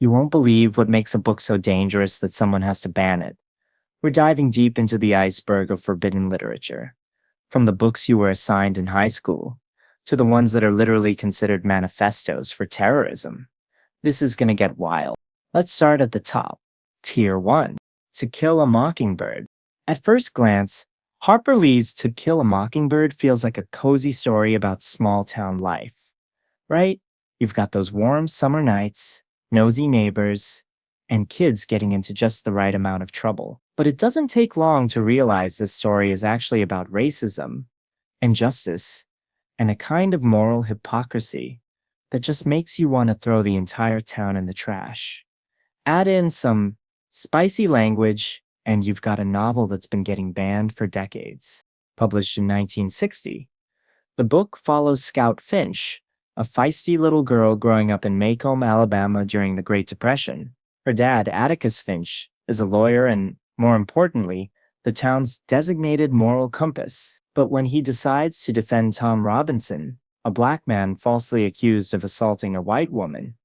You won't believe what makes a book so dangerous that someone has to ban it. We're diving deep into the iceberg of forbidden literature. From the books you were assigned in high school, to the ones that are literally considered manifestos for terrorism. This is gonna get wild. Let's start at the top. Tier 1. To Kill a Mockingbird. At first glance, Harper Lee's To Kill a Mockingbird feels like a cozy story about small-town life. Right? You've got those warm summer nights, nosy neighbors, and kids getting into just the right amount of trouble. But it doesn't take long to realize this story is actually about racism, injustice, and a kind of moral hypocrisy that just makes you want to throw the entire town in the trash. Add in some spicy language, and you've got a novel that's been getting banned for decades. Published in 1960, the book follows Scout Finch, a feisty little girl growing up in Macomb, Alabama during the Great Depression. Her dad, Atticus Finch, is a lawyer and, more importantly, the town's designated moral compass. But when he decides to defend Tom Robinson, a black man falsely accused of assaulting a white woman,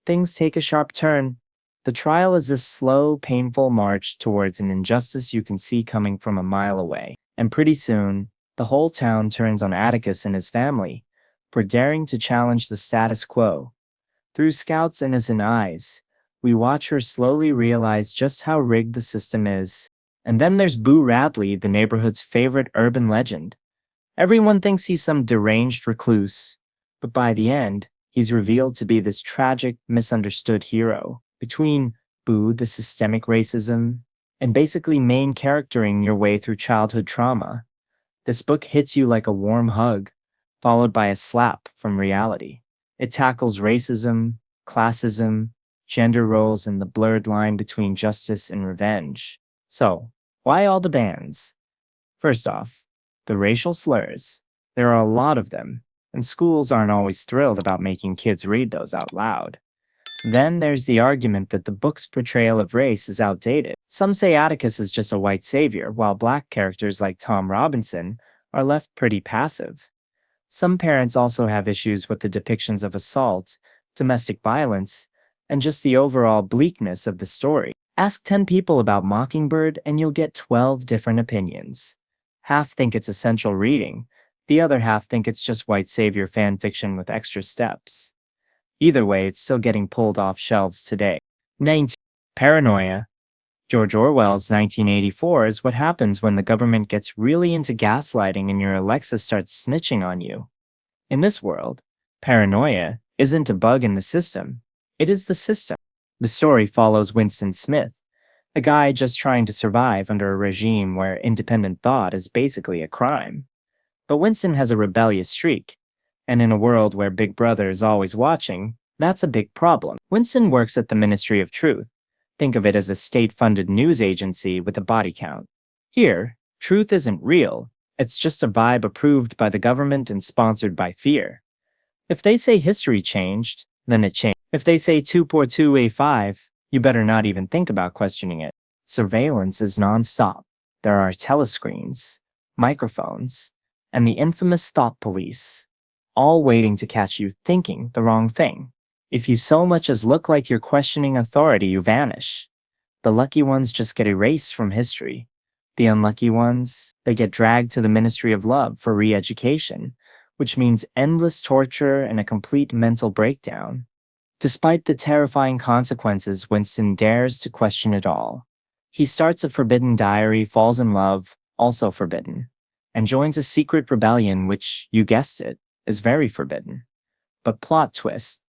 things take a sharp turn. The trial is this slow, painful march towards an injustice you can see coming from a mile away. And pretty soon, the whole town turns on Atticus and his family for daring to challenge the status quo. Through Scout's innocent eyes, we watch her slowly realize just how rigged the system is. And then there's Boo Radley, the neighborhood's favorite urban legend. Everyone thinks he's some deranged recluse, but by the end, he's revealed to be this tragic, misunderstood hero. Between Boo, the systemic racism, and basically main charactering your way through childhood trauma, this book hits you like a warm hug, followed by a slap from reality. It tackles racism, classism, gender roles, and the blurred line between justice and revenge. So, why all the bans? First off, the racial slurs. There are a lot of them, and schools aren't always thrilled about making kids read those out loud. Then there's the argument that the book's portrayal of race is outdated. Some say Atticus is just a white savior, while black characters like Tom Robinson are left pretty passive. Some parents also have issues with the depictions of assault, domestic violence, and just the overall bleakness of the story. Ask 10 people about Mockingbird and you'll get 12 different opinions. Half think it's essential reading, the other half think it's just white savior fan fiction with extra steps. Either way, it's still getting pulled off shelves today. 19. Paranoia. George Orwell's 1984 is what happens when the government gets really into gaslighting and your Alexa starts snitching on you. In this world, paranoia isn't a bug in the system, it is the system. The story follows Winston Smith, a guy just trying to survive under a regime where independent thought is basically a crime. But Winston has a rebellious streak, and in a world where Big Brother is always watching, that's a big problem. Winston works at the Ministry of Truth. Think of it as a state-funded news agency with a body count. Here, truth isn't real, it's just a vibe approved by the government and sponsored by fear. If they say history changed, then it changed. If they say 242A5, you better not even think about questioning it. Surveillance is non-stop. There are telescreens, microphones, and the infamous thought police, all waiting to catch you thinking the wrong thing. If you so much as look like you're questioning authority, you vanish. The lucky ones just get erased from history. The unlucky ones, they get dragged to the Ministry of Love for re-education, which means endless torture and a complete mental breakdown. Despite the terrifying consequences, Winston dares to question it all. He starts a forbidden diary, falls in love, also forbidden, and joins a secret rebellion which, you guessed it, is very forbidden. But plot twist,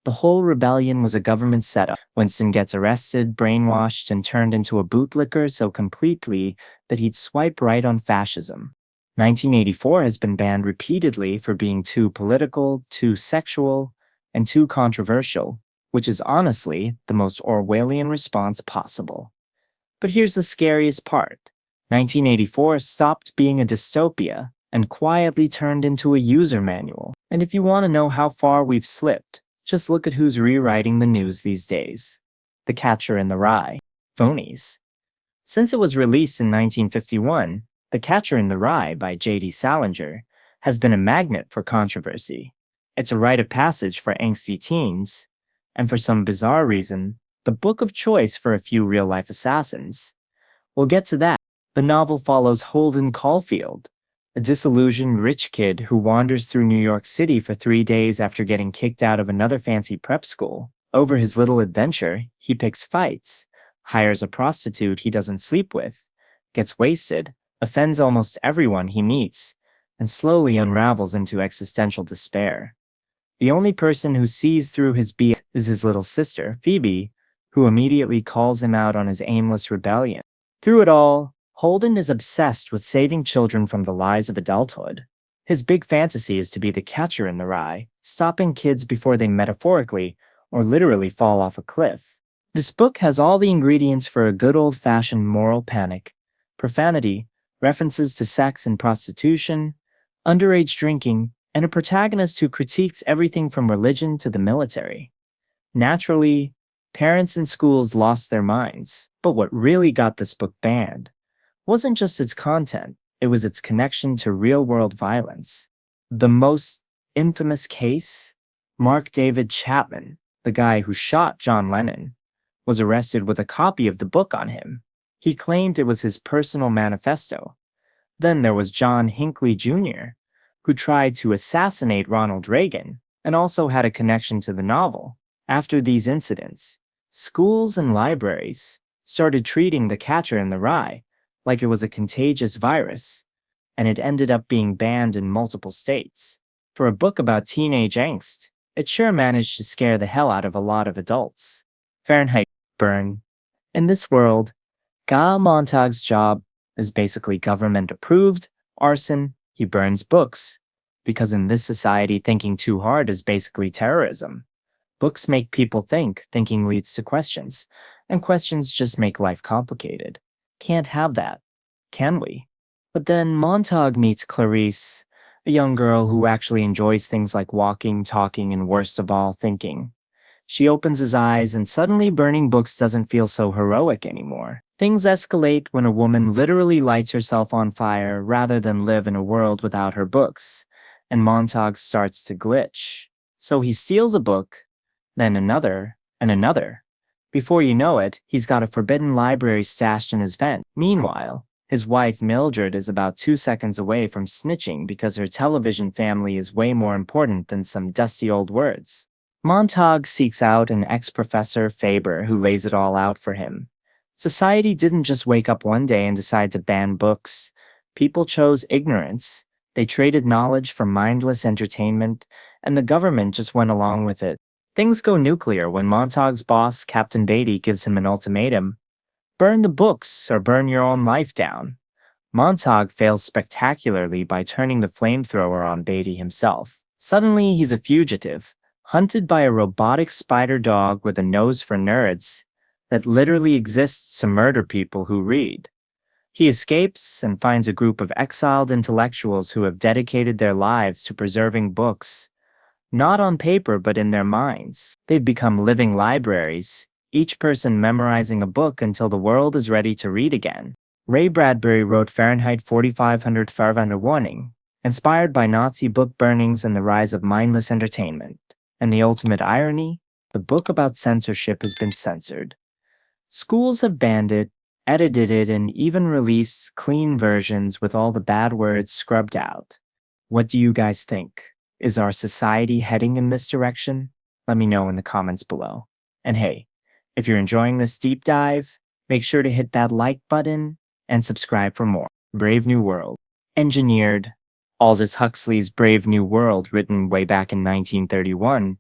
the whole rebellion was a government setup. Winston gets arrested, brainwashed, and turned into a bootlicker so completely that he'd swipe right on fascism. 1984 has been banned repeatedly for being too political, too sexual, and too controversial, which is honestly the most Orwellian response possible. But here's the scariest part. 1984 stopped being a dystopia and quietly turned into a user manual. And if you want to know how far we've slipped, just look at who's rewriting the news these days. The Catcher in the Rye. Phonies. Since it was released in 1951, The Catcher in the Rye by J.D. Salinger has been a magnet for controversy. It's a rite of passage for angsty teens, and for some bizarre reason, the book of choice for a few real-life assassins. We'll get to that. The novel follows Holden Caulfield, a disillusioned rich kid who wanders through New York City for 3 days after getting kicked out of another fancy prep school. Over his little adventure, he picks fights, hires a prostitute he doesn't sleep with, gets wasted, offends almost everyone he meets, and slowly unravels into existential despair. The only person who sees through his BS is his little sister, Phoebe, who immediately calls him out on his aimless rebellion. Through it all, Holden is obsessed with saving children from the lies of adulthood. His big fantasy is to be the catcher in the rye, stopping kids before they metaphorically or literally fall off a cliff. This book has all the ingredients for a good old-fashioned moral panic: profanity, references to sex and prostitution, underage drinking, and a protagonist who critiques everything from religion to the military. Naturally, parents and schools lost their minds, but what really got this book banned wasn't just its content, it was its connection to real-world violence. The most infamous case? Mark David Chapman, the guy who shot John Lennon, was arrested with a copy of the book on him. He claimed it was his personal manifesto. Then there was John Hinckley Jr., who tried to assassinate Ronald Reagan and also had a connection to the novel. After these incidents, schools and libraries started treating The Catcher in the Rye like it was a contagious virus, and it ended up being banned in multiple states. For a book about teenage angst, it sure managed to scare the hell out of a lot of adults. Fahrenheit burn. In this world, Guy Montag's job is basically government-approved arson. He burns books, because in this society, thinking too hard is basically terrorism. Books make people think, thinking leads to questions, and questions just make life complicated. Can't have that, can we? But then Montag meets Clarice, a young girl who actually enjoys things like walking, talking, and worst of all, thinking. She opens his eyes, and suddenly burning books doesn't feel so heroic anymore. Things escalate when a woman literally lights herself on fire rather than live in a world without her books, and Montag starts to glitch. So he steals a book, then another, and another. Before you know it, he's got a forbidden library stashed in his vent. Meanwhile, his wife Mildred is about 2 seconds away from snitching because her television family is way more important than some dusty old words. Montag seeks out an ex-professor, Faber, who lays it all out for him. Society didn't just wake up one day and decide to ban books. People chose ignorance. They traded knowledge for mindless entertainment, and the government just went along with it. Things go nuclear when Montag's boss, Captain Beatty, gives him an ultimatum: burn the books or burn your own life down. Montag fails spectacularly by turning the flamethrower on Beatty himself. Suddenly, he's a fugitive, hunted by a robotic spider dog with a nose for nerds that literally exists to murder people who read. He escapes and finds a group of exiled intellectuals who have dedicated their lives to preserving books, not on paper but in their minds. They've become living libraries, each person memorizing a book until the world is ready to read again. Ray Bradbury wrote Fahrenheit 4500 Fahrwende Warning, inspired by Nazi book burnings and the rise of mindless entertainment. And the ultimate irony? The book about censorship has been censored. Schools have banned it, edited it, and even released clean versions with all the bad words scrubbed out. What do you guys think? Is our society heading in this direction? Let me know in the comments below. And hey, if you're enjoying this deep dive, make sure to hit that like button and subscribe for more. Brave New World. Engineered. Aldous Huxley's Brave New World, written way back in 1931,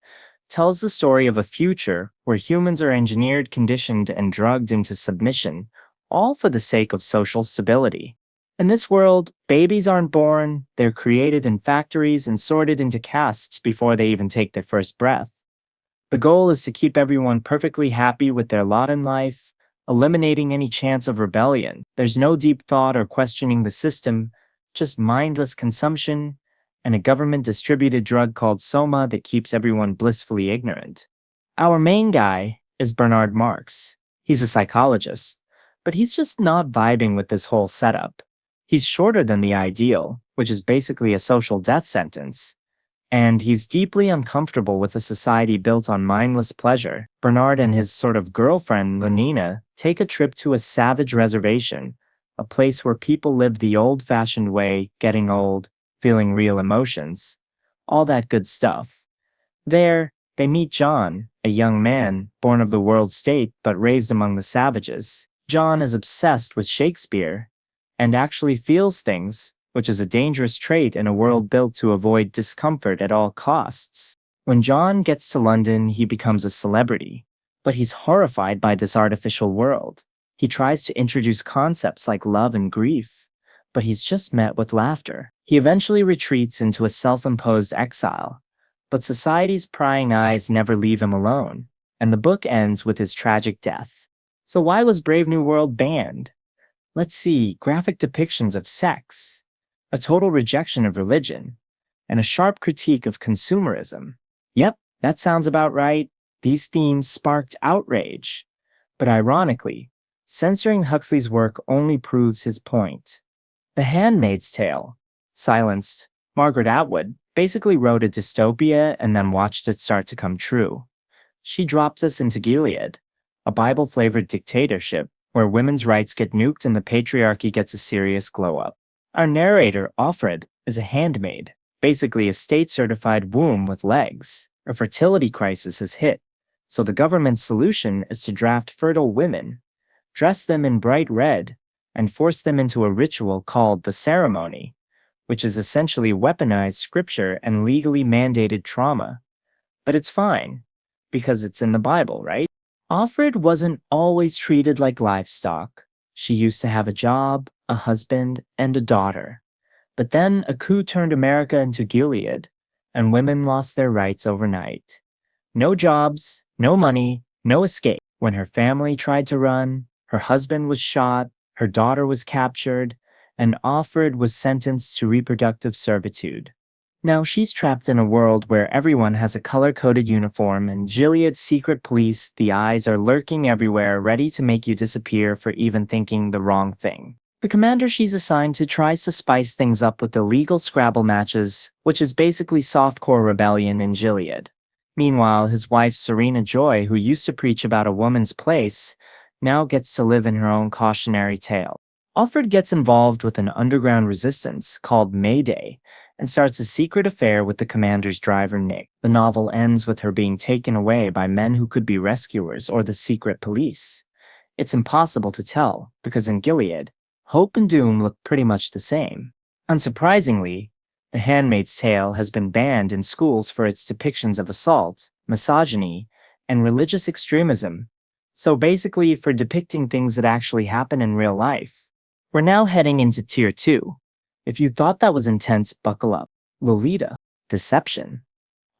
tells the story of a future where humans are engineered, conditioned, and drugged into submission, all for the sake of social stability. In this world, babies aren't born, they're created in factories and sorted into castes before they even take their first breath. The goal is to keep everyone perfectly happy with their lot in life, eliminating any chance of rebellion. There's no deep thought or questioning the system, just mindless consumption, and a government-distributed drug called Soma that keeps everyone blissfully ignorant. Our main guy is Bernard Marx. He's a psychologist, but he's just not vibing with this whole setup. He's shorter than the ideal, which is basically a social death sentence, And he's deeply uncomfortable with a society built on mindless pleasure. Bernard and his sort of girlfriend, Lenina, take a trip to a savage reservation, a place where people live the old-fashioned way, getting old, feeling real emotions, all that good stuff. There, they meet John, a young man, born of the world state but raised among the savages. John is obsessed with Shakespeare and actually feels things, which is a dangerous trait in a world built to avoid discomfort at all costs. When John gets to London, he becomes a celebrity, but he's horrified by this artificial world. He tries to introduce concepts like love and grief, but he's just met with laughter. He eventually retreats into a self-imposed exile, but society's prying eyes never leave him alone, and the book ends with his tragic death. So why was Brave New World banned? Let's see, graphic depictions of sex, a total rejection of religion, and a sharp critique of consumerism. Yep, that sounds about right. These themes sparked outrage. But ironically, censoring Huxley's work only proves his point. The Handmaid's Tale, silenced, Margaret Atwood basically wrote a dystopia and then watched it start to come true. She dropped us into Gilead, a Bible-flavored dictatorship where women's rights get nuked and the patriarchy gets a serious glow-up. Our narrator, Offred, is a handmaid, basically a state-certified womb with legs. A fertility crisis has hit, so the government's solution is to draft fertile women, dress them in bright red, and force them into a ritual called the ceremony, which is essentially weaponized scripture and legally mandated trauma. But it's fine, because it's in the Bible, right? Offred wasn't always treated like livestock. She used to have a job, a husband, and a daughter. But then a coup turned America into Gilead, and women lost their rights overnight. No jobs, no money, no escape. When her family tried to run, her husband was shot, her daughter was captured, and Offred was sentenced to reproductive servitude. Now she's trapped in a world where everyone has a color-coded uniform and Gilead's secret police, the eyes, are lurking everywhere, ready to make you disappear for even thinking the wrong thing. The commander she's assigned to tries to spice things up with illegal Scrabble matches, which is basically softcore rebellion in Gilead. Meanwhile, his wife Serena Joy, who used to preach about a woman's place, now gets to live in her own cautionary tale. Offred gets involved with an underground resistance called Mayday and starts a secret affair with the commander's driver Nick. The novel ends with her being taken away by men who could be rescuers or the secret police. It's impossible to tell, because in Gilead, hope and doom look pretty much the same. Unsurprisingly, The Handmaid's Tale has been banned in schools for its depictions of assault, misogyny, and religious extremism. So basically for depicting things that actually happen in real life. We're now heading into Tier 2. If you thought that was intense, buckle up. Lolita. Deception.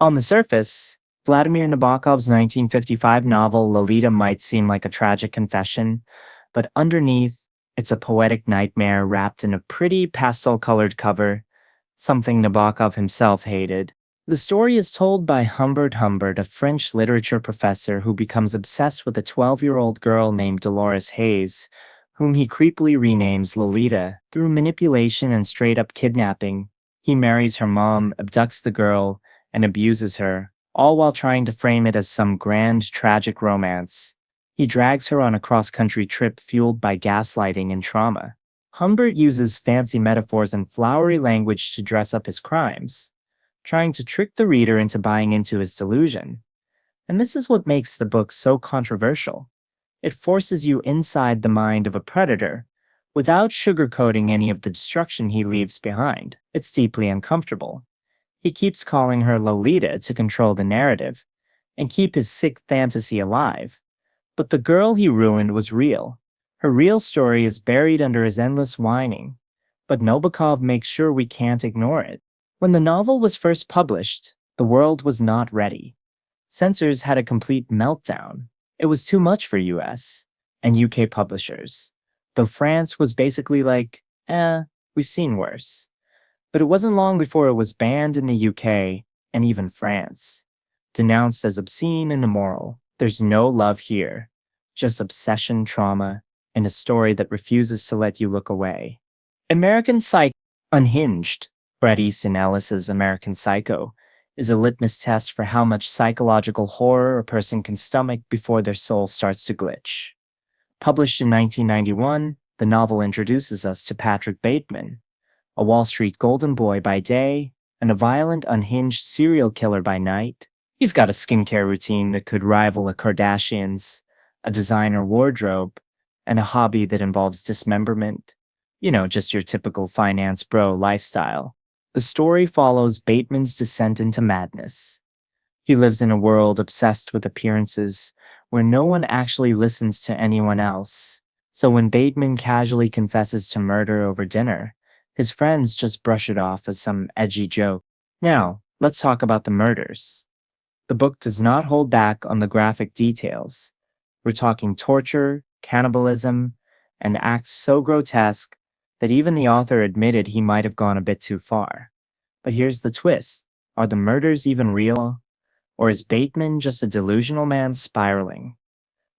On the surface, Vladimir Nabokov's 1955 novel Lolita might seem like a tragic confession, but underneath, it's a poetic nightmare wrapped in a pretty pastel-colored cover, something Nabokov himself hated. The story is told by Humbert Humbert, a French literature professor who becomes obsessed with a 12-year-old girl named Dolores Hayes, whom he creepily renames Lolita. Through manipulation and straight-up kidnapping, he marries her mom, abducts the girl, and abuses her, all while trying to frame it as some grand, tragic romance. He drags her on a cross-country trip fueled by gaslighting and trauma. Humbert uses fancy metaphors and flowery language to dress up his crimes, trying to trick the reader into buying into his delusion. And this is what makes the book so controversial. It forces you inside the mind of a predator, without sugarcoating any of the destruction he leaves behind. It's deeply uncomfortable. He keeps calling her Lolita to control the narrative, and keep his sick fantasy alive. But the girl he ruined was real. Her real story is buried under his endless whining, but Nabokov makes sure we can't ignore it. When the novel was first published, the world was not ready. Censors had a complete meltdown. It was too much for US and UK publishers, though France was basically like, we've seen worse. But it wasn't long before it was banned in the UK and even France. Denounced as obscene and immoral. There's no love here, just obsession, trauma, and a story that refuses to let you look away. American Psycho. Unhinged. Bret Easton Ellis's American Psycho is a litmus test for how much psychological horror a person can stomach before their soul starts to glitch. Published in 1991, the novel introduces us to Patrick Bateman, a Wall Street golden boy by day and a violent, unhinged serial killer by night. He's got a skincare routine that could rival a Kardashian's, a designer wardrobe, and a hobby that involves dismemberment. Just your typical finance bro lifestyle. The story follows Bateman's descent into madness. He lives in a world obsessed with appearances, where no one actually listens to anyone else. So when Bateman casually confesses to murder over dinner, his friends just brush it off as some edgy joke. Now, let's talk about the murders. The book does not hold back on the graphic details. We're talking torture, cannibalism, and acts so grotesque that even the author admitted he might have gone a bit too far. But here's the twist. Are the murders even real? Or is Bateman just a delusional man spiraling?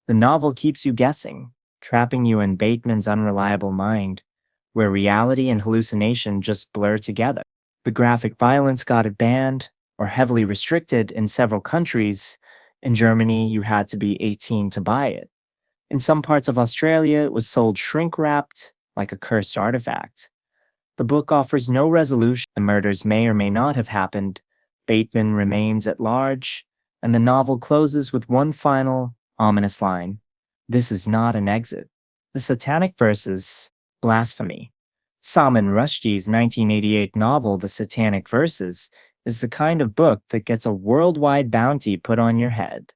The novel keeps you guessing, trapping you in Bateman's unreliable mind, where reality and hallucination just blur together. The graphic violence got it banned, or heavily restricted in several countries. In Germany, you had to be 18 to buy it. In some parts of Australia, it was sold shrink-wrapped, like a cursed artifact. The book offers no resolution. The murders may or may not have happened. Bateman remains at large, and the novel closes with one final, ominous line. This is not an exit. The Satanic Verses, Blasphemy. Salman Rushdie's 1988 novel, The Satanic Verses, is the kind of book that gets a worldwide bounty put on your head.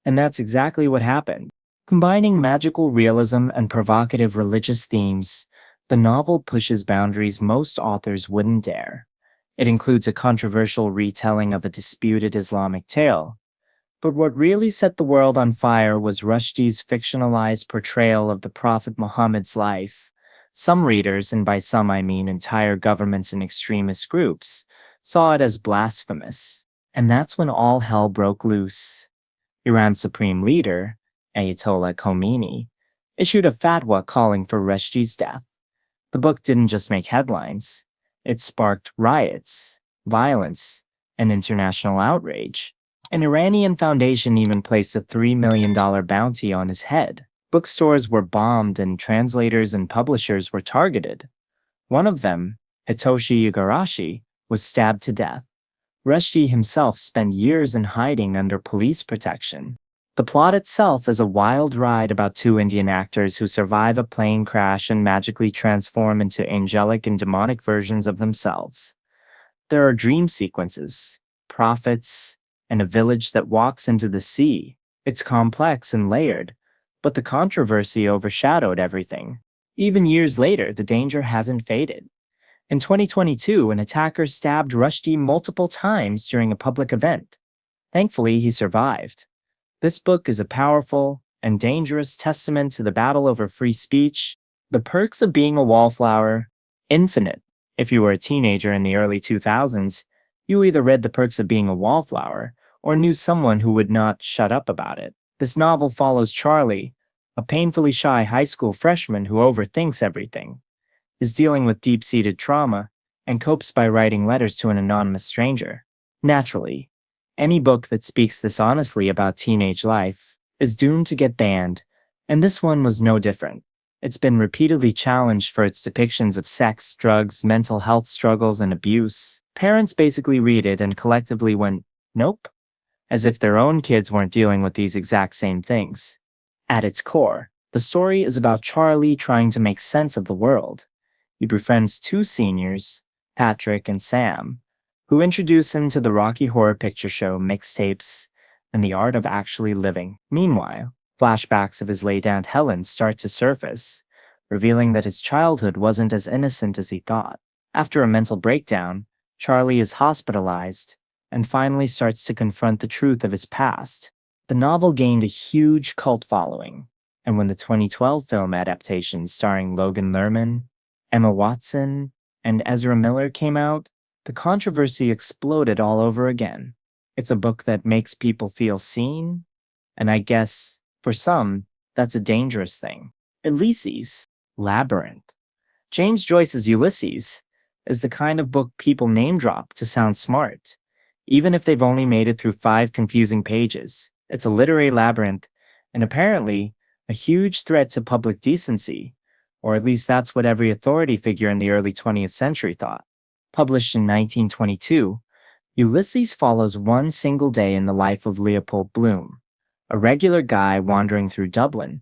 And that's exactly what happened. Combining magical realism and provocative religious themes, the novel pushes boundaries most authors wouldn't dare. It includes a controversial retelling of a disputed Islamic tale. But what really set the world on fire was Rushdie's fictionalized portrayal of the Prophet Muhammad's life. Some readers, and by some I mean entire governments and extremist groups, saw it as blasphemous. And that's when all hell broke loose. Iran's supreme leader, Ayatollah Khomeini, issued a fatwa calling for Rushdie's death. The book didn't just make headlines. It sparked riots, violence, and international outrage. An Iranian foundation even placed a $3 million bounty on his head. Bookstores were bombed and translators and publishers were targeted. One of them, Hitoshi Igarashi, was stabbed to death. Rushdie himself spent years in hiding under police protection. The plot itself is a wild ride about two Indian actors who survive a plane crash and magically transform into angelic and demonic versions of themselves. There are dream sequences, prophets, and a village that walks into the sea. It's complex and layered, but the controversy overshadowed everything. Even years later, the danger hasn't faded. In 2022, an attacker stabbed Rushdie multiple times during a public event. Thankfully, he survived. This book is a powerful and dangerous testament to the battle over free speech. The perks of being a wallflower, infinite. If you were a teenager in the early 2000s, you either read The Perks of Being a Wallflower or knew someone who would not shut up about it. This novel follows Charlie, a painfully shy high school freshman who overthinks everything, is dealing with deep-seated trauma, and copes by writing letters to an anonymous stranger. Naturally, any book that speaks this honestly about teenage life is doomed to get banned, and this one was no different. It's been repeatedly challenged for its depictions of sex, drugs, mental health struggles, and abuse. Parents basically read it and collectively went, nope, as if their own kids weren't dealing with these exact same things. At its core, the story is about Charlie trying to make sense of the world. He befriends two seniors, Patrick and Sam, who introduce him to the Rocky Horror Picture Show mixtapes and the art of actually living. Meanwhile, flashbacks of his late Aunt Helen start to surface, revealing that his childhood wasn't as innocent as he thought. After a mental breakdown, Charlie is hospitalized and finally starts to confront the truth of his past. The novel gained a huge cult following, and when the 2012 film adaptation starring Logan Lerman, Emma Watson, and Ezra Miller came out, the controversy exploded all over again. It's a book that makes people feel seen, and I guess, for some, that's a dangerous thing. Ulysses, Labyrinth. James Joyce's Ulysses is the kind of book people name drop to sound smart, even if they've only made it through 5 confusing pages. It's a literary labyrinth, and apparently, a huge threat to public decency, or at least that's what every authority figure in the early 20th century thought. Published in 1922, Ulysses follows one single day in the life of Leopold Bloom, a regular guy wandering through Dublin,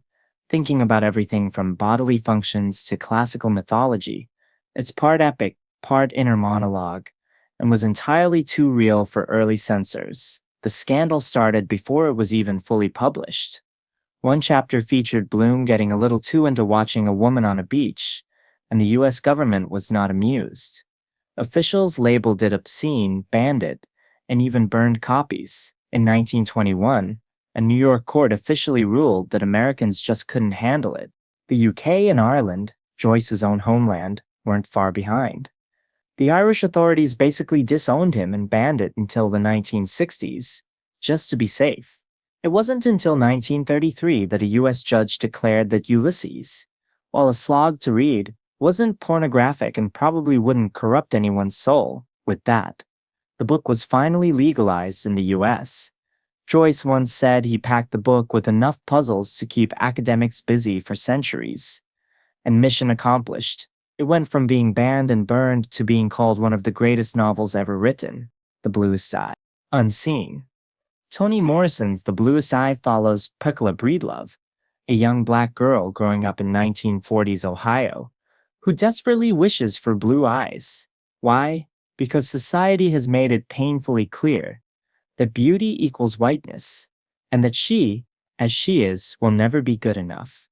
thinking about everything from bodily functions to classical mythology. It's part epic, part inner monologue, and was entirely too real for early censors. The scandal started before it was even fully published. One chapter featured Bloom getting a little too into watching a woman on a beach, and the US government was not amused. Officials labeled it obscene, banned it, and even burned copies. In 1921, a New York court officially ruled that Americans just couldn't handle it. The UK and Ireland, Joyce's own homeland, weren't far behind. The Irish authorities basically disowned him and banned it until the 1960s, just to be safe. It wasn't until 1933 that a US judge declared that Ulysses, while a slog to read, wasn't pornographic and probably wouldn't corrupt anyone's soul. With that, the book was finally legalized in the US. Joyce once said he packed the book with enough puzzles to keep academics busy for centuries. And mission accomplished. It went from being banned and burned to being called one of the greatest novels ever written, The Bluest Eye. Unseen. Toni Morrison's The Bluest Eye follows Peccola Breedlove, a young black girl growing up in 1940s Ohio, who desperately wishes for blue eyes. Why? Because society has made it painfully clear that beauty equals whiteness, and that she, as she is, will never be good enough.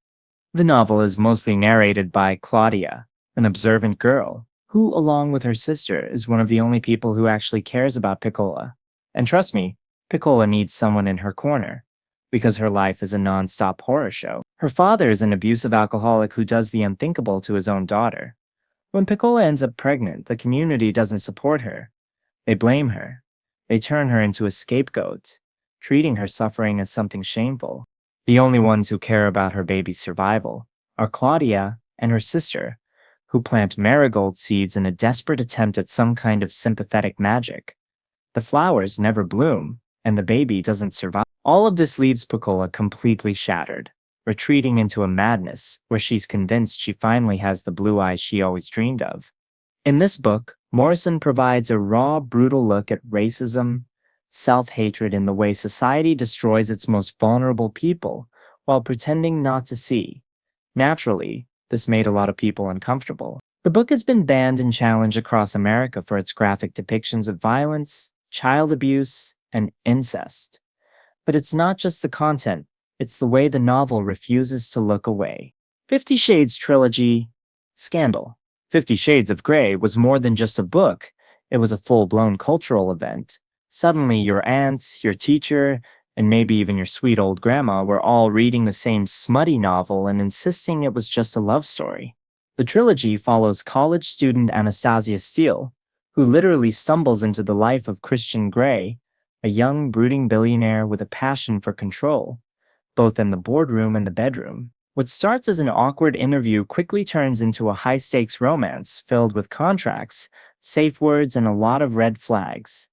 The novel is mostly narrated by Claudia, an observant girl, who, along with her sister, is one of the only people who actually cares about Peccola. And trust me, Peccola needs someone in her corner, because her life is a non-stop horror show. Her father is an abusive alcoholic who does the unthinkable to his own daughter. When Peccola ends up pregnant, the community doesn't support her. They blame her. They turn her into a scapegoat, treating her suffering as something shameful. The only ones who care about her baby's survival are Claudia and her sister, who plant marigold seeds in a desperate attempt at some kind of sympathetic magic. The flowers never bloom, and the baby doesn't survive. All of this leaves Peccola completely shattered, retreating into a madness where she's convinced she finally has the blue eyes she always dreamed of. In this book, Morrison provides a raw, brutal look at racism, self-hatred, in the way society destroys its most vulnerable people while pretending not to see. Naturally, this made a lot of people uncomfortable. The book has been banned and challenged across America for its graphic depictions of violence, child abuse, and incest. But it's not just the content, it's the way the novel refuses to look away. 50 Shades trilogy, scandal. 50 Shades of Grey was more than just a book, it was a full-blown cultural event. Suddenly your aunts, your teacher, and maybe even your sweet old grandma were all reading the same smutty novel and insisting it was just a love story. The trilogy follows college student Anastasia Steele, who literally stumbles into the life of Christian Grey, a young, brooding billionaire with a passion for control, both in the boardroom and the bedroom. What starts as an awkward interview quickly turns into a high-stakes romance filled with contracts, safe words, and a lot of red flags.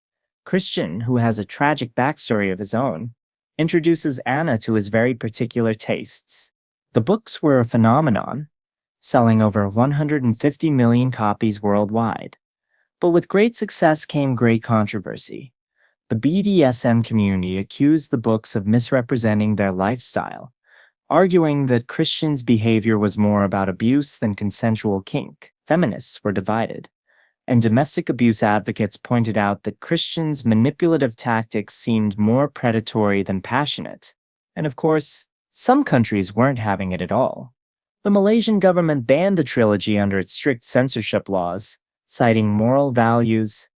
Christian, who has a tragic backstory of his own, introduces Anna to his very particular tastes. The books were a phenomenon, selling over 150 million copies worldwide. But with great success came great controversy. The BDSM community accused the books of misrepresenting their lifestyle, arguing that Christian's behavior was more about abuse than consensual kink. Feminists were divided, and domestic abuse advocates pointed out that Christian's manipulative tactics seemed more predatory than passionate. And of course, some countries weren't having it at all. The Malaysian government banned the trilogy under its strict censorship laws, citing moral values.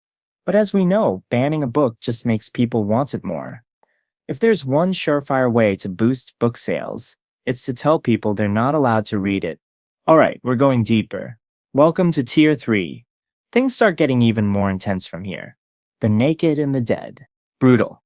But as we know, banning a book just makes people want it more. If there's one surefire way to boost book sales, it's to tell people they're not allowed to read it. Alright, we're going deeper. Welcome to Tier 3. Things start getting even more intense from here. The Naked and the Dead. Brutal.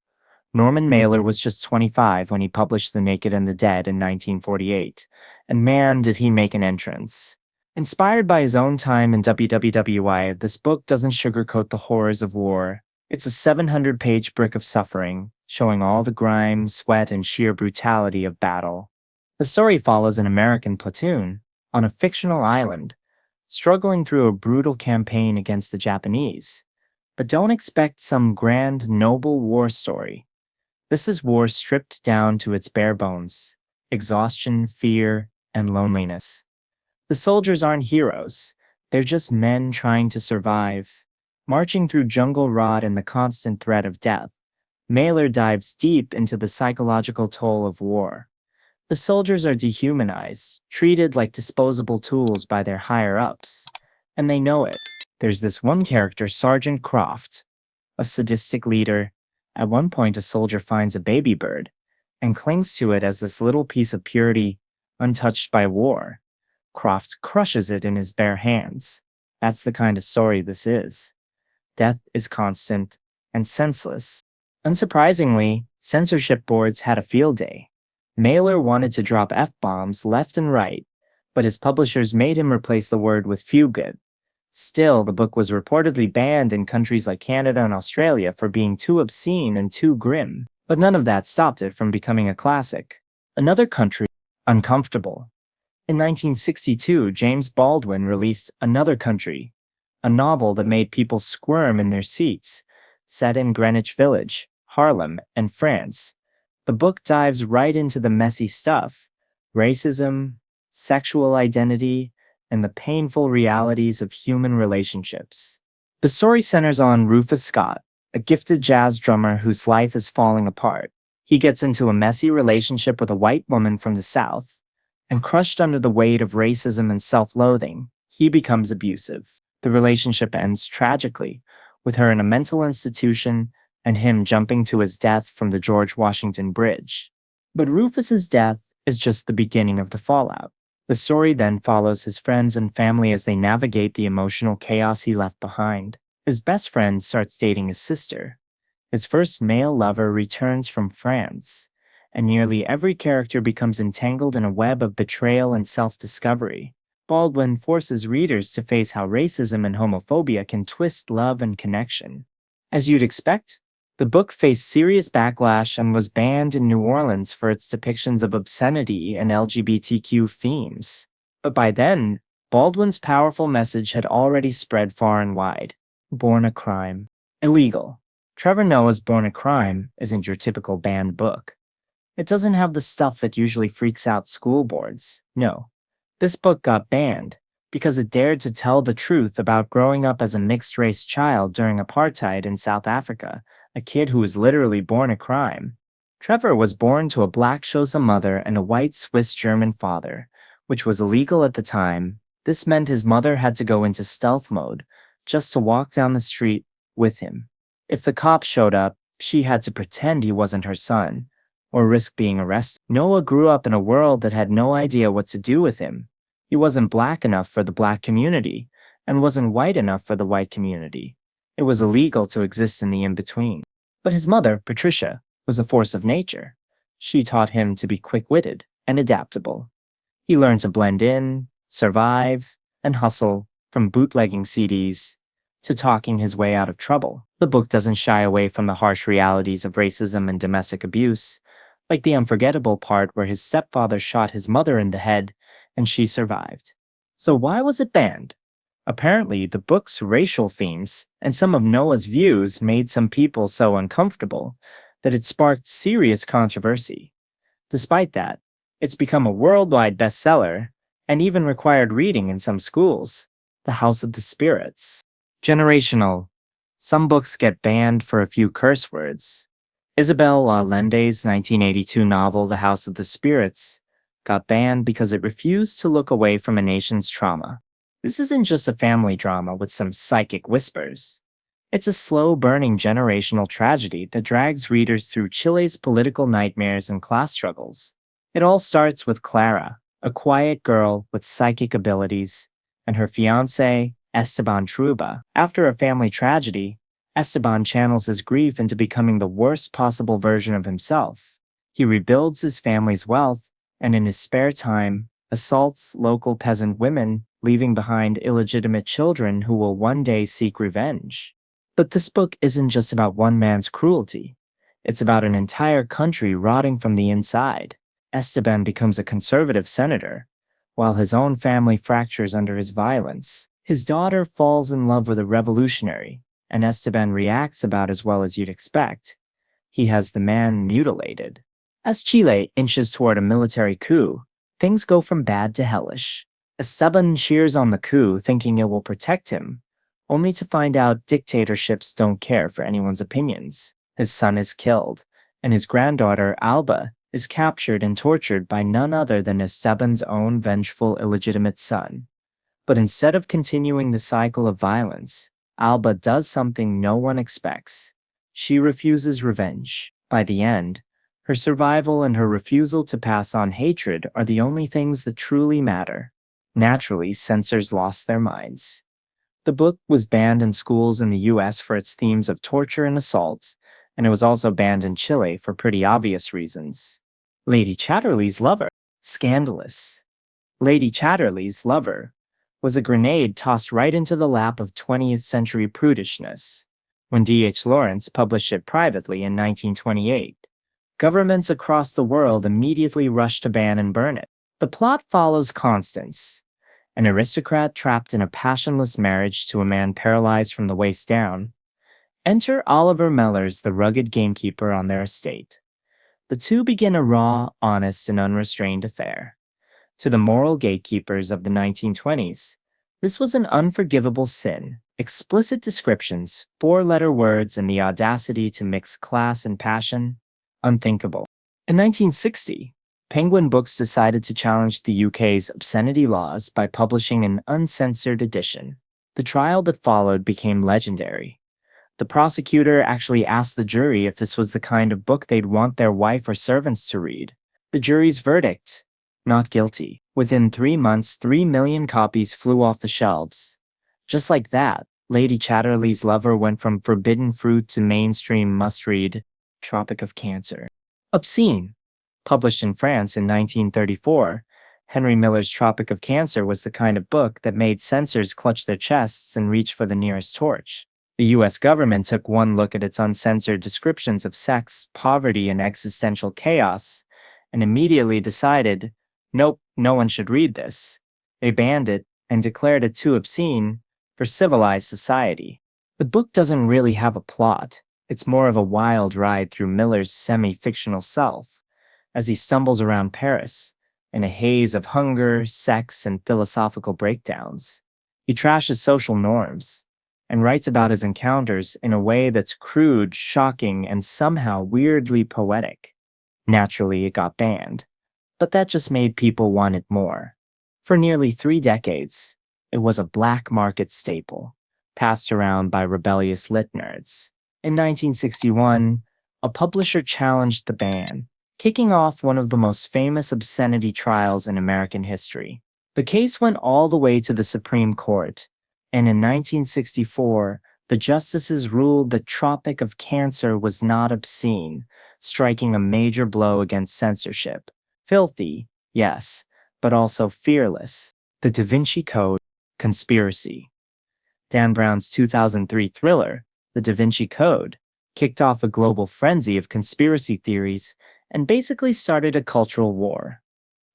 Norman Mailer was just 25 when he published The Naked and the Dead in 1948, and man did he make an entrance. Inspired by his own time in WWWI, this book doesn't sugarcoat the horrors of war, It's a 700-page brick of suffering, showing all the grime, sweat, and sheer brutality of battle. The story follows an American platoon on a fictional island, struggling through a brutal campaign against the Japanese. But don't expect some grand, noble war story. This is war stripped down to its bare bones: exhaustion, fear, and loneliness. The soldiers aren't heroes, they're just men trying to survive. Marching through jungle rot and the constant threat of death, Mailer dives deep into the psychological toll of war. The soldiers are dehumanized, treated like disposable tools by their higher-ups, and they know it. There's this one character, Sergeant Croft, a sadistic leader. At one point, a soldier finds a baby bird and clings to it as this little piece of purity, untouched by war. Croft crushes it in his bare hands. That's the kind of story this is. Death is constant and senseless. Unsurprisingly, censorship boards had a field day. Mailer wanted to drop F-bombs left and right, but his publishers made him replace the word with feel-good. Still, the book was reportedly banned in countries like Canada and Australia for being too obscene and too grim, but none of that stopped it from becoming a classic. Another country, Uncomfortable. In 1962, James Baldwin released Another Country, a novel that made people squirm in their seats, set in Greenwich Village, Harlem, and France. The book dives right into the messy stuff: racism, sexual identity, and the painful realities of human relationships. The story centers on Rufus Scott, a gifted jazz drummer whose life is falling apart. He gets into a messy relationship with a white woman from the South, and crushed under the weight of racism and self-loathing, he becomes abusive. The relationship ends tragically, with her in a mental institution and him jumping to his death from the George Washington Bridge. But Rufus's death is just the beginning of the fallout. The story then follows his friends and family as they navigate the emotional chaos he left behind. His best friend starts dating his sister. His first male lover returns from France, and nearly every character becomes entangled in a web of betrayal and self-discovery. Baldwin forces readers to face how racism and homophobia can twist love and connection. As you'd expect, the book faced serious backlash and was banned in New Orleans for its depictions of obscenity and LGBTQ themes. But by then, Baldwin's powerful message had already spread far and wide. Born a Crime. Illegal. Trevor Noah's Born a Crime isn't your typical banned book. It doesn't have the stuff that usually freaks out school boards. No. This book got banned because it dared to tell the truth about growing up as a mixed-race child during apartheid in South Africa, a kid who was literally born a crime. Trevor was born to a black Xhosa mother and a white Swiss-German father, which was illegal at the time. This meant his mother had to go into stealth mode just to walk down the street with him. If the cops showed up, she had to pretend he wasn't her son, or risk being arrested. Noah grew up in a world that had no idea what to do with him. He wasn't black enough for the black community, and wasn't white enough for the white community. It was illegal to exist in the in-between. But his mother, Patricia, was a force of nature. She taught him to be quick-witted and adaptable. He learned to blend in, survive, and hustle, from bootlegging CDs to talking his way out of trouble. The book doesn't shy away from the harsh realities of racism and domestic abuse, like the unforgettable part where his stepfather shot his mother in the head and she survived. So why was it banned? Apparently, the book's racial themes and some of Noah's views made some people so uncomfortable that it sparked serious controversy. Despite that, it's become a worldwide bestseller and even required reading in some schools. The House of the Spirits. Generational. Some books get banned for a few curse words. Isabel Allende's 1982 novel The House of the Spirits got banned because it refused to look away from a nation's trauma. This isn't just a family drama with some psychic whispers. It's a slow-burning generational tragedy that drags readers through Chile's political nightmares and class struggles. It all starts with Clara, a quiet girl with psychic abilities, and her fiancé, Esteban Truba. After a family tragedy, Esteban channels his grief into becoming the worst possible version of himself. He rebuilds his family's wealth, and in his spare time, assaults local peasant women, leaving behind illegitimate children who will one day seek revenge. But this book isn't just about one man's cruelty. It's about an entire country rotting from the inside. Esteban becomes a conservative senator, while his own family fractures under his violence. His daughter falls in love with a revolutionary, and Esteban reacts about as well as you'd expect. He has the man mutilated. As Chile inches toward a military coup, things go from bad to hellish. Esteban cheers on the coup thinking it will protect him, only to find out dictatorships don't care for anyone's opinions. His son is killed, and his granddaughter, Alba, is captured and tortured by none other than Esteban's own vengeful illegitimate son. But instead of continuing the cycle of violence, Alba does something no one expects. She refuses revenge. By the end, her survival and her refusal to pass on hatred are the only things that truly matter. Naturally, censors lost their minds. The book was banned in schools in the US for its themes of torture and assault, and it was also banned in Chile for pretty obvious reasons. Lady Chatterley's lover. Scandalous. Lady Chatterley's lover was a grenade tossed right into the lap of 20th century prudishness. When D.H. Lawrence published it privately in 1928, governments across the world immediately rushed to ban and burn it. The plot follows Constance, an aristocrat trapped in a passionless marriage to a man paralyzed from the waist down. Enter Oliver Mellors, the rugged gamekeeper on their estate. The two begin a raw, honest, and unrestrained affair. To the moral gatekeepers of the 1920s, this was an unforgivable sin. Explicit descriptions, four-letter words, and the audacity to mix class and passion, unthinkable. In 1960, Penguin Books decided to challenge the UK's obscenity laws by publishing an uncensored edition. The trial that followed became legendary. The prosecutor actually asked the jury if this was the kind of book they'd want their wife or servants to read. The jury's verdict: not guilty. Within 3 months, 3 million copies flew off the shelves. Just like that, Lady Chatterley's lover went from forbidden fruit to mainstream must-read Tropic of Cancer. Obscene. Published in France in 1934, Henry Miller's Tropic of Cancer was the kind of book that made censors clutch their chests and reach for the nearest torch. The US government took one look at its uncensored descriptions of sex, poverty, and existential chaos, and immediately decided, nope, no one should read this. They banned it and declared it too obscene for civilized society. The book doesn't really have a plot. It's more of a wild ride through Miller's semi-fictional self, as he stumbles around Paris in a haze of hunger, sex, and philosophical breakdowns. He trashes social norms and writes about his encounters in a way that's crude, shocking, and somehow weirdly poetic. Naturally, it got banned, but that just made people want it more. For nearly 3 decades, it was a black market staple, passed around by rebellious lit nerds. In 1961, a publisher challenged the ban, kicking off one of the most famous obscenity trials in American history. The case went all the way to the Supreme Court, and in 1964, the justices ruled that Tropic of Cancer was not obscene, striking a major blow against censorship. Filthy, yes, but also fearless. The Vinci Code. Conspiracy. Dan Brown's 2003 thriller, The Da Vinci Code, kicked off a global frenzy of conspiracy theories and basically started a cultural war.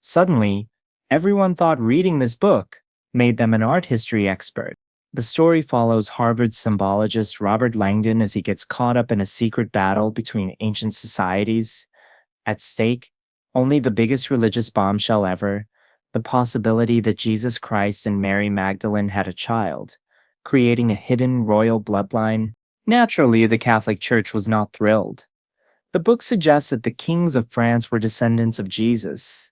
Suddenly, everyone thought reading this book made them an art history expert. The story follows Harvard symbologist Robert Langdon as he gets caught up in a secret battle between ancient societies. At stake, only the biggest religious bombshell ever, the possibility that Jesus Christ and Mary Magdalene had a child, creating a hidden royal bloodline. Naturally, the Catholic Church was not thrilled. The book suggests that the kings of France were descendants of Jesus,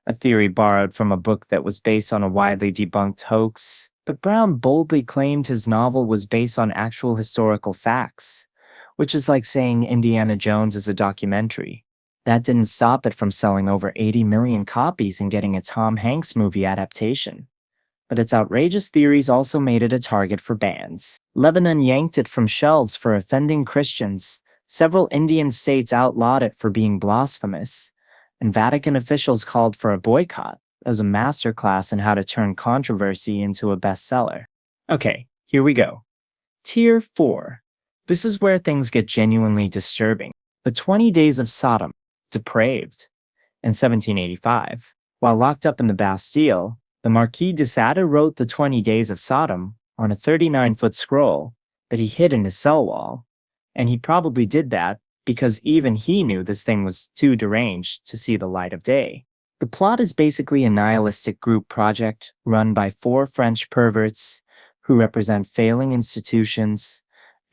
a theory borrowed from a book that was based on a widely debunked hoax, but Brown boldly claimed his novel was based on actual historical facts, which is like saying Indiana Jones is a documentary. That didn't stop it from selling over 80 million copies and getting a Tom Hanks movie adaptation. But its outrageous theories also made it a target for bans. Lebanon yanked it from shelves for offending Christians. Several Indian states outlawed it for being blasphemous, and Vatican officials called for a boycott as a masterclass in how to turn controversy into a bestseller. Okay, here we go. Tier 4. This is where things get genuinely disturbing. The 20 Days of Sodom, depraved. In 1785, while locked up in the Bastille, the Marquis de Sade wrote the 20 Days of Sodom on a 39-foot scroll that he hid in his cell wall. And he probably did that because even he knew this thing was too deranged to see the light of day. The plot is basically a nihilistic group project run by 4 French perverts who represent failing institutions,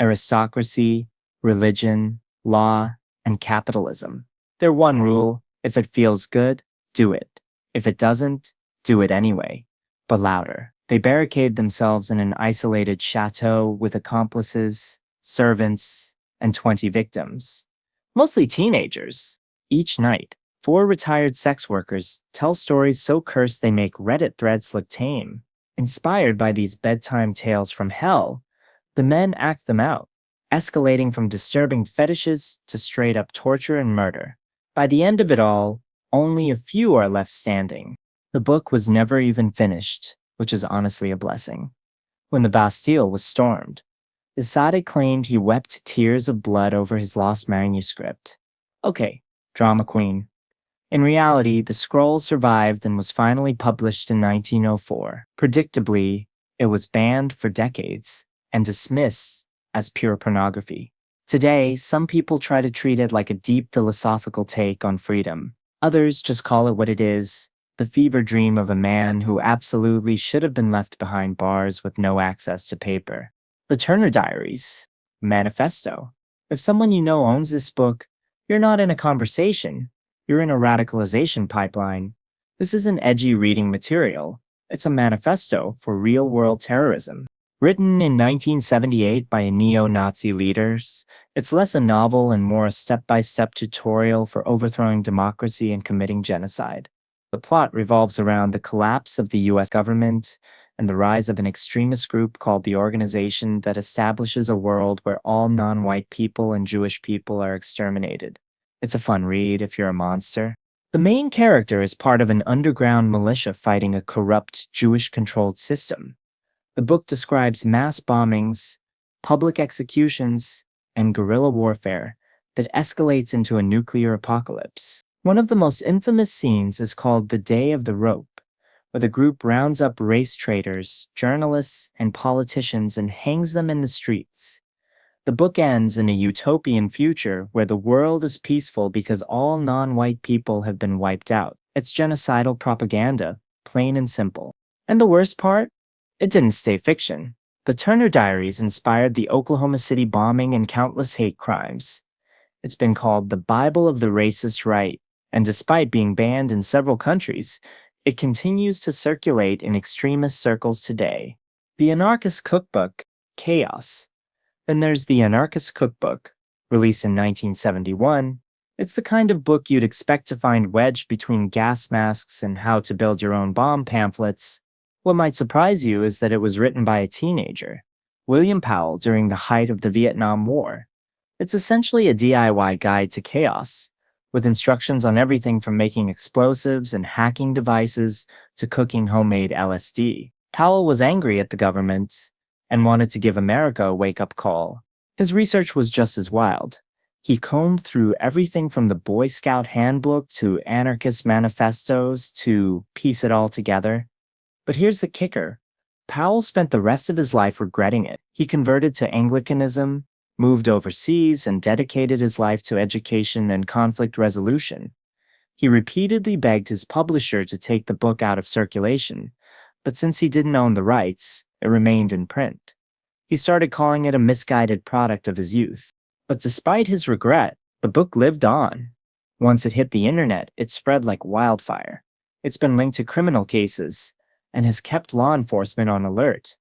aristocracy, religion, law, and capitalism. Their one rule: if it feels good, do it. If it doesn't, do it anyway, but louder. They barricade themselves in an isolated chateau with accomplices, servants, and 20 victims. Mostly teenagers. Each night, 4 retired sex workers tell stories so cursed they make Reddit threads look tame. Inspired by these bedtime tales from hell, the men act them out, escalating from disturbing fetishes to straight-up torture and murder. By the end of it all, only a few are left standing. The book was never even finished, which is honestly a blessing. When the Bastille was stormed, de Sade claimed he wept tears of blood over his lost manuscript. Okay, drama queen. In reality, the scroll survived and was finally published in 1904. Predictably, it was banned for decades and dismissed as pure pornography. Today, some people try to treat it like a deep philosophical take on freedom. Others just call it what it is: the fever dream of a man who absolutely should have been left behind bars with no access to paper. The Turner Diaries. Manifesto. If someone you know owns this book, you're not in a conversation. You're in a radicalization pipeline. This isn't edgy reading material. It's a manifesto for real-world terrorism. Written in 1978 by a neo-Nazi leaders, it's less a novel and more a step-by-step tutorial for overthrowing democracy and committing genocide. The plot revolves around the collapse of the US government and the rise of an extremist group called the Organization that establishes a world where all non-white people and Jewish people are exterminated. It's a fun read if you're a monster. The main character is part of an underground militia fighting a corrupt Jewish-controlled system. The book describes mass bombings, public executions, and guerrilla warfare that escalates into a nuclear apocalypse. One of the most infamous scenes is called The Day of the Rope, where the group rounds up race traitors, journalists, and politicians and hangs them in the streets. The book ends in a utopian future where the world is peaceful because all non-white people have been wiped out. It's genocidal propaganda, plain and simple. And the worst part? It didn't stay fiction. The Turner Diaries inspired the Oklahoma City bombing and countless hate crimes. It's been called the Bible of the racist right, and despite being banned in several countries, it continues to circulate in extremist circles today. The Anarchist Cookbook, Chaos. Then there's the Anarchist Cookbook, released in 1971. It's the kind of book you'd expect to find wedged between gas masks and how to build your own bomb pamphlets. What might surprise you is that it was written by a teenager, William Powell, during the height of the Vietnam War. It's essentially a DIY guide to chaos, with instructions on everything from making explosives and hacking devices to cooking homemade LSD. Powell was angry at the government and wanted to give America a wake-up call. His research was just as wild. He combed through everything from the Boy Scout handbook to anarchist manifestos to piece it all together. But here's the kicker. Powell spent the rest of his life regretting it. He converted to Anglicanism, moved overseas, and dedicated his life to education and conflict resolution. He repeatedly begged his publisher to take the book out of circulation, but since he didn't own the rights, it remained in print. He started calling it a misguided product of his youth. But despite his regret, the book lived on. Once it hit the internet, it spread like wildfire. It's been linked to criminal cases and has kept law enforcement on alert.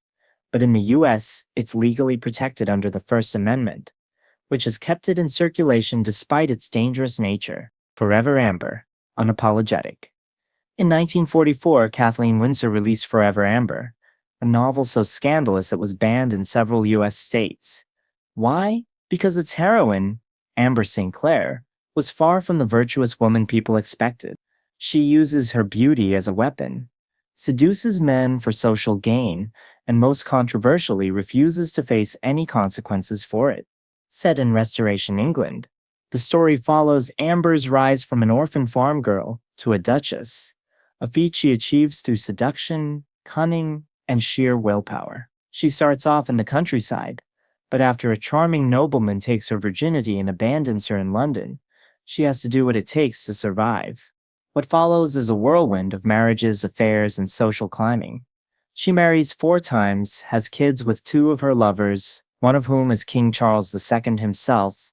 But in the US, it's legally protected under the First Amendment, which has kept it in circulation despite its dangerous nature. Forever Amber, unapologetic. In 1944, Kathleen Winsor released Forever Amber, a novel so scandalous it was banned in several US states. Why? Because its heroine, Amber St. Clair, was far from the virtuous woman people expected. She uses her beauty as a weapon, seduces men for social gain, and most controversially refuses to face any consequences for it. Set in Restoration England, the story follows Amber's rise from an orphan farm girl to a duchess, a feat she achieves through seduction, cunning, and sheer willpower. She starts off in the countryside, but after a charming nobleman takes her virginity and abandons her in London, she has to do what it takes to survive. What follows is a whirlwind of marriages, affairs, and social climbing. She marries 4 times, has kids with 2 of her lovers, one of whom is King Charles II himself,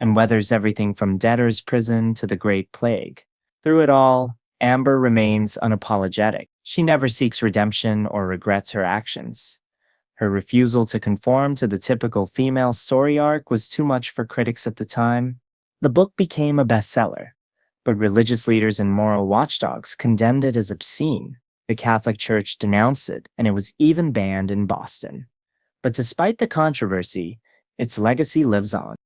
and weathers everything from debtor's prison to the Great Plague. Through it all, Amber remains unapologetic. She never seeks redemption or regrets her actions. Her refusal to conform to the typical female story arc was too much for critics at the time. The book became a bestseller, but religious leaders and moral watchdogs condemned it as obscene. The Catholic Church denounced it, and it was even banned in Boston. But despite the controversy, its legacy lives on.